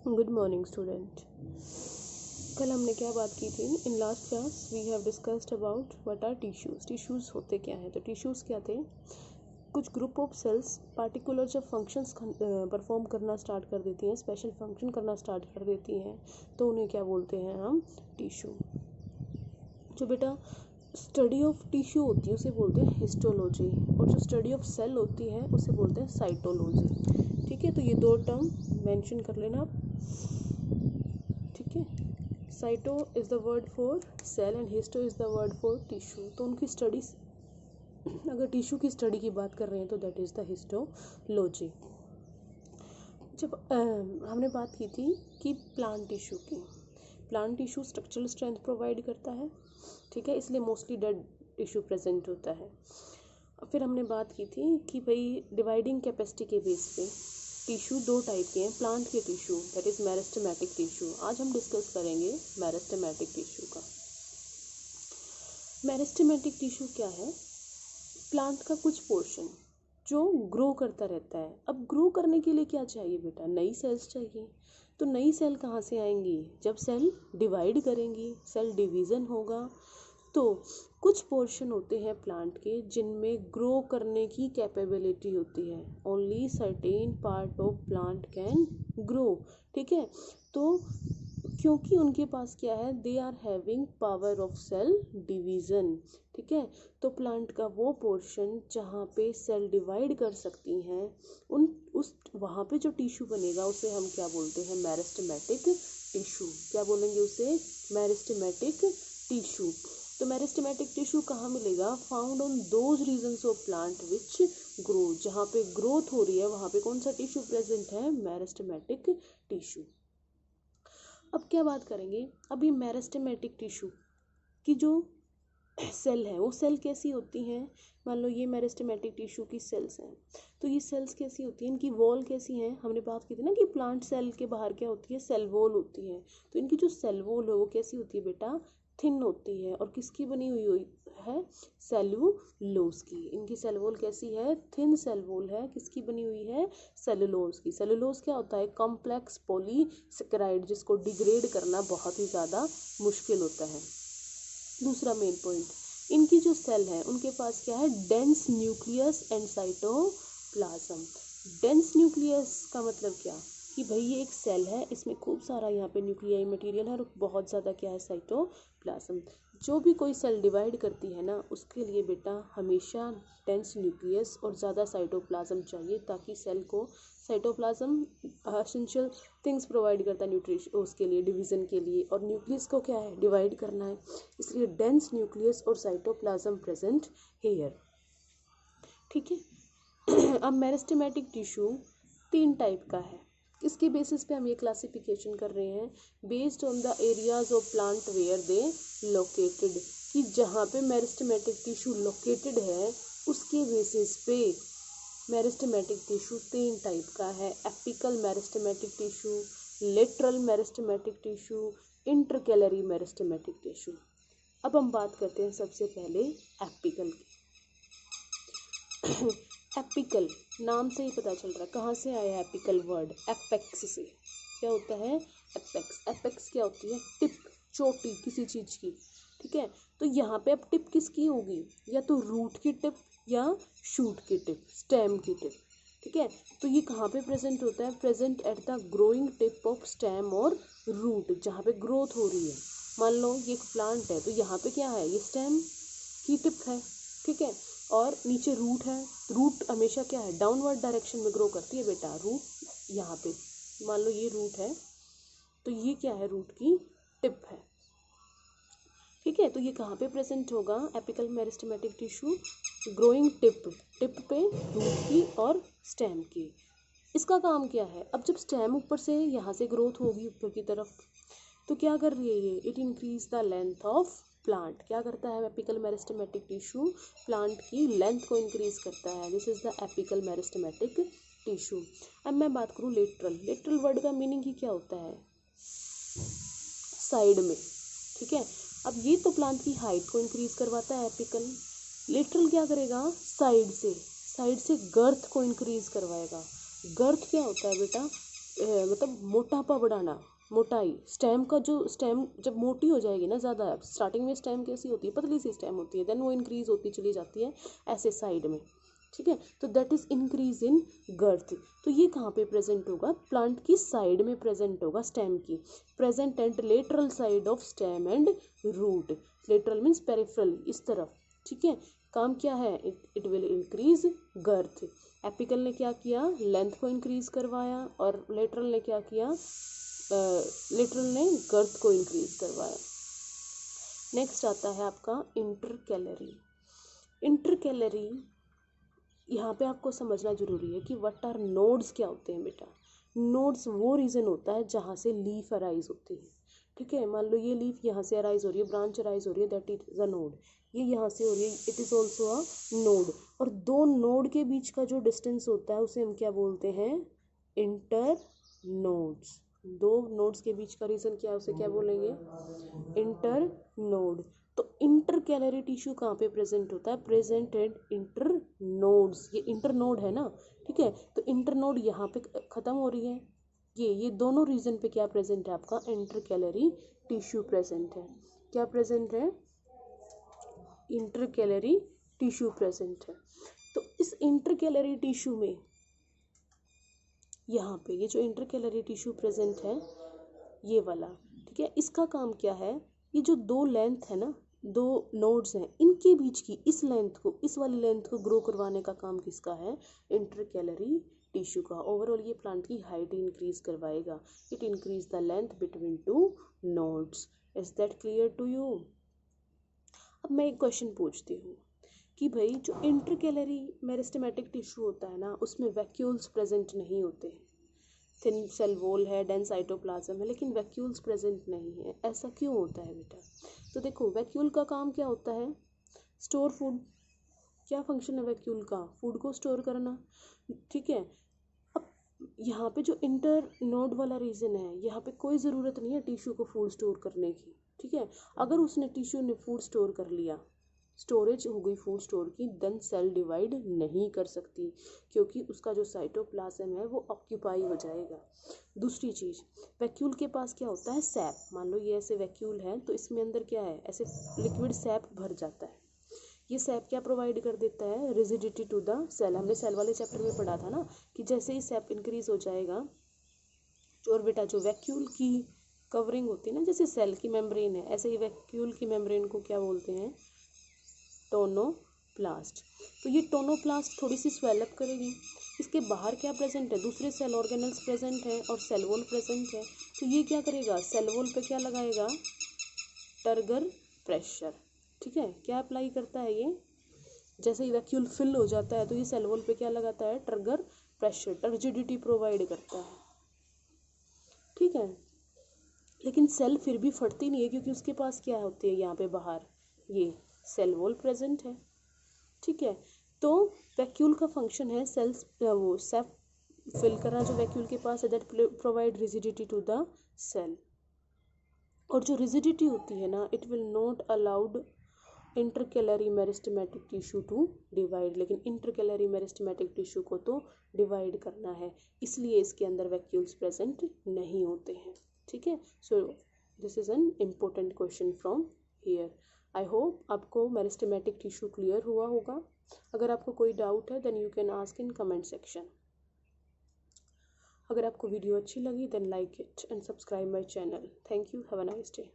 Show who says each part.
Speaker 1: Good morning student. कल हमने क्या बात की थी? In last class we have discussed about what are tissues. Tissues होते क्या हैं? तो टिश्यूज़ क्या थे? कुछ ग्रुप ऑफ सेल्स पार्टिकुलर जब फंक्शंस परफॉर्म करना स्टार्ट कर देती हैं, स्पेशल फंक्शन करना स्टार्ट कर देती हैं, तो उन्हें क्या बोलते हैं हम? टिश्यू। जो बेटा स्टडी ऑफ टिश्यू होती है उसे बोलते हैं हिस्टोलॉजी, और जो स्टडी ऑफ सेल होती है उसे बोलते हैं साइटोलॉजी। ठीक है, तो ये दो टर्म मेंशन कर लेना आप। ठीक है, cyto is the word for cell and histo is the word for tissue. तो उनकी स्टडीज, अगर टिश्यू की स्टडी की बात कर रहे हैं तो दैट इज़ द हिस्टोलॉजी। जब हमने बात की थी कि plant tissue structural strength provide करता है, ठीक है, इसलिए मोस्टली डेड टिश्यू प्रेजेंट होता है। फिर हमने बात की थी कि भाई डिवाइडिंग कैपेसिटी के बेस पे टिश्यू दो टाइप के हैं। प्लांट के tissue that is meristematic tissue. आज हम डिस्कस करेंगे मेरिस्टेमेटिक टिश्यू का। मेरिस्टेमेटिक टिश्यू क्या है? प्लांट का कुछ पोर्शन जो ग्रो करता रहता है। अब ग्रो करने के लिए क्या चाहिए बेटा? नई सेल्स चाहिए। तो नई सेल कहाँ से आएंगी? जब सेल डिवाइड करेंगी, सेल डिवीज़न होगा, तो कुछ पोर्शन होते हैं प्लांट के जिनमें ग्रो करने की कैपेबिलिटी होती है। Only certain part of plant can grow. ठीक है, तो क्योंकि उनके पास क्या है? They are having power of cell division. ठीक है, तो प्लांट का वो पोर्शन जहाँ पे सेल डिवाइड कर सकती हैं, उस वहाँ पे जो टिश्यू बनेगा उसे हम क्या बोलते हैं? Meristematic tissue. क्या बोलेंगे उसे? Meristematic tissue. तो मेरिस्टेमेटिक टिश्यू कहाँ मिलेगा? Found on those regions of plant which grow. जहाँ पे ग्रोथ हो रही है वहाँ पे कौन सा टिश्यू प्रेजेंट है? Meristematic tissue. अब क्या बात करेंगे? अब ये मेरिस्टेमेटिक टिश्यू की जो सेल है वो सेल कैसी होती हैं? मान लो ये मेरिस्टेमेटिक टिश्यू की सेल्स हैं, तो ये सेल्स कैसी होती हैं? इनकी वॉल कैसी हैं? हमने बात की थी ना कि प्लांट सेल के बाहर क्या होती है? सेल वॉल होती है। तो इनकी जो सेल वॉल है वो कैसी होती है बेटा? थिन होती है। और किसकी बनी हुई है? सेलुलोज की। इनकी सेल वॉल कैसी है? थिन सेल वॉल है। किसकी बनी हुई है? सेलुलोज की। सेलुलोज क्या होता है? कॉम्प्लेक्स पॉलीसेकेराइड, जिसको डिग्रेड करना बहुत ही ज़्यादा मुश्किल होता है। दूसरा मेन पॉइंट, इनकी जो सेल है उनके पास क्या है? Dense nucleus and cytoplasm. Dense nucleus का मतलब क्या? कि भाई ये एक सेल है, इसमें खूब सारा यहाँ पे न्यूक्लियाई मटेरियल है और बहुत ज़्यादा क्या है? साइटोप्लाज्म। जो भी कोई सेल डिवाइड करती है ना, उसके लिए बेटा हमेशा डेंस न्यूक्लियस और ज़्यादा साइटोप्लाज्म चाहिए, ताकि सेल को साइटोप्लाज्म एसेंशियल थिंग्स प्रोवाइड करता है न्यूट्रिशन उसके लिए, डिवीज़न के लिए, और न्यूक्लियस को क्या है? डिवाइड करना है। इसलिए डेंस न्यूक्लियस और साइटोप्लाज्म प्रेजेंट हेयर। ठीक है, अब मेरिस्टेमेटिक टिश्यू 3 टाइप का है। इसके बेसिस पे हम ये क्लासिफिकेशन कर रहे हैं based on the areas of plant where they located, कि जहाँ पे मेरिस्टेमेटिक टिश्यू लोकेटेड है उसके बेसिस पे मेरिस्टेमेटिक टिश्यू 3 टाइप का है। Apical meristematic tissue, lateral meristematic tissue, intercalary meristematic tissue. अब हम बात करते हैं सबसे पहले एपिकल की। एपिकल नाम से ही पता चल रहा है कहाँ से आया एपिकल वर्ड? एपेक्स से। क्या होता है? एपेक्स। एपेक्स क्या होती है? टिप, चोटी किसी चीज़ की। ठीक है, तो यहाँ पे अब टिप किसकी होगी? या तो रूट की टिप या शूट की टिप, स्टेम की टिप। ठीक है, तो ये कहाँ पे प्रेजेंट होता है? Present at the growing tip of stem और रूट, जहाँ पे ग्रोथ हो रही है। मान लो ये एक प्लांट है, तो यहाँ पे क्या है? ये स्टेम की टिप है। ठीक है, और नीचे रूट है। रूट हमेशा क्या है? डाउनवर्ड डायरेक्शन में ग्रो करती है बेटा। रूट यहाँ पे मान लो ये रूट है, तो ये क्या है? रूट की टिप है। ठीक है, तो ये कहाँ पे प्रेजेंट होगा? Apical meristematic tissue growing tip, tip पे रूट की और स्टेम की। इसका काम क्या है? अब जब स्टेम ऊपर से यहाँ से ग्रोथ होगी ऊपर की तरफ, तो क्या कर रही है ये? It increase the length of plant. क्या करता है एपिकल मेरिस्टेमेटिक टिश्यू? प्लांट की लेंथ को इंक्रीज करता है। This is the apical meristematic tissue. अब मैं बात करूँ लेटरल। लेटरल वर्ड का मीनिंग ही क्या होता है? साइड में। ठीक है, अब ये तो प्लांट की हाइट को इंक्रीज करवाता है एपिकल। लेटरल क्या करेगा? साइड से गर्थ को इंक्रीज करवाएगा। गर्थ क्या होता है बेटा? मतलब मोटापा बढ़ाना, मोटाई, स्टेम का जो स्टेम जब मोटी हो जाएगी ना ज़्यादा, स्टार्टिंग में स्टेम कैसी होती है, पतली सी स्टेम होती है, देन वो इंक्रीज होती चली जाती है ऐसे साइड में, ठीक है। तो that is increase in girth. तो ये कहाँ पे प्रेजेंट होगा, प्लांट की साइड में प्रेजेंट होगा, स्टेम की, present at lateral side of stem and root, lateral means peripheral, इस तरफ, ठीक है। काम क्या है, it will increase girth. Apical ने क्या किया, लेंथ को इंक्रीज करवाया, और लेटरल ने क्या किया, लेटरल ने गर्थ को इंक्रीज करवाया। नेक्स्ट आता है आपका इंटरकैलरी। इंटरकैलरी यहाँ पे आपको समझना जरूरी है कि व्हाट आर नोड्स क्या होते हैं बेटा। नोड्स वो रीजन होता है जहाँ से लीफ अराइज होती है, ठीक है। मान लो ये लीफ यहाँ से अराइज हो रही है, ब्रांच अराइज हो रही है, दैट इज अ नोड। ये यहाँ से हो रही है, it is also a node. और दो नोड के बीच का जो डिस्टेंस होता है उसे हम क्या बोलते हैं, इंटर नोड्स। दो नोड्स के बीच का रीजन क्या है, उसे क्या बोलेंगे, इंटर नोड। तो इंटरकैलरी टिश्यू कहाँ पे प्रेजेंट होता है, प्रेजेंट एट इंटर नोड्स। ये इंटर नोड है ना, ठीक है। तो इंटर नोड यहाँ पे खत्म हो रही है, ये दोनों रीजन पे क्या प्रेजेंट है आपका, इंटरकैलरी टिश्यू प्रेजेंट है। क्या प्रेजेंट है, इंटरकैलरी टिश्यू प्रेजेंट है। तो इस इंटरकैलरी टिश्यू में यहाँ पे ये जो इंटरकैलरी टिश्यू प्रेजेंट है, ये वाला, ठीक है, इसका काम क्या है, ये जो दो लेंथ है ना, दो नोड्स हैं, इनके बीच की इस लेंथ को, इस वाली लेंथ को ग्रो करवाने का काम किसका है, इंटरकैलरी टिश्यू का। ओवरऑल ये प्लांट की हाइट इंक्रीज करवाएगा, it increase the length between two nodes. Is that clear to you. अब मैं एक क्वेश्चन पूछती हूँ कि भाई जो इंटरकैलरी मेरिस्टेमेटिक टिश्यू होता है ना, उसमें वैक्यूल्स प्रेजेंट नहीं होते, थिन सेल वॉल है, डेंस साइटोप्लाज्म है, लेकिन वैक्यूल्स प्रेजेंट नहीं है, ऐसा क्यों होता है बेटा। तो देखो वैक्यूल का काम क्या होता है, स्टोर फूड। क्या फंक्शन है वैक्यूल का, फूड को स्टोर करना, ठीक है। अब यहाँ पे जो इंटर नोड वाला रीजन है, यहाँ पे कोई ज़रूरत नहीं है टिश्यू को फूड स्टोर करने की, ठीक है। अगर उसने टिश्यू ने फूड स्टोर कर लिया, स्टोरेज हो गई फूड स्टोर की, देन सेल डिवाइड नहीं कर सकती, क्योंकि उसका जो साइटोप्लाज्म है वो ऑक्यूपाई हो जाएगा। दूसरी चीज़, वैक्यूल के पास क्या होता है, सैप। मान लो ये ऐसे वैक्यूल है, तो इसमें अंदर क्या है, ऐसे लिक्विड सैप भर जाता है। ये सैप क्या प्रोवाइड कर देता है, रिजिडिटी टू द सेल। हमने सेल वाले चैप्टर में पढ़ा था ना कि जैसे ही सैप इंक्रीज हो जाएगा, और बेटा जो वैक्यूल की कवरिंग होती है ना, जैसे सेल की मेम्ब्रेन है, ऐसे ही वैक्यूल की मेम्ब्रेन को क्या बोलते हैं, टोनोप्लास्ट। तो ये टोनोप्लास्ट थोड़ी सी स्वेलअप करेगी, इसके बाहर क्या प्रेजेंट है, दूसरे सेल ऑर्गेनल्स प्रेजेंट है और सेल वॉल प्रेजेंट है। तो ये क्या करेगा, सेल वॉल पे क्या लगाएगा, टर्गर प्रेशर, ठीक है। क्या अप्लाई करता है ये, जैसे ही वैक्यूल फिल हो जाता है तो ये सेल वॉल पे क्या लगाता है, टर्गर प्रेशर, टर्जिडिटी प्रोवाइड करता है, ठीक है। लेकिन सेल फिर भी फटती नहीं है, क्योंकि उसके पास क्या होती है, यहाँ पे बाहर ये सेल वॉल प्रेजेंट है, ठीक है। तो वैक्यूल का फंक्शन है सेल्स वो सेप फिल करना जो वैक्यूल के पास है, that provide rigidity to the cell. और जो रिजिडिटी होती है ना, it will not allowed intercalary meristematic tissue to divide, लेकिन इंटरकैलरी मेरिस्टेमेटिक टिश्यू को तो डिवाइड करना है, इसलिए इसके अंदर वैक्यूल्स प्रेजेंट नहीं होते हैं, ठीक है। So this is an important question from here. I hope आपको मेरिस्टेमेटिक टिश्यू क्लियर हुआ होगा। अगर आपको कोई डाउट है then you can ask in comment section. अगर आपको वीडियो अच्छी लगी then like it and subscribe my channel. Thank you, have a nice day.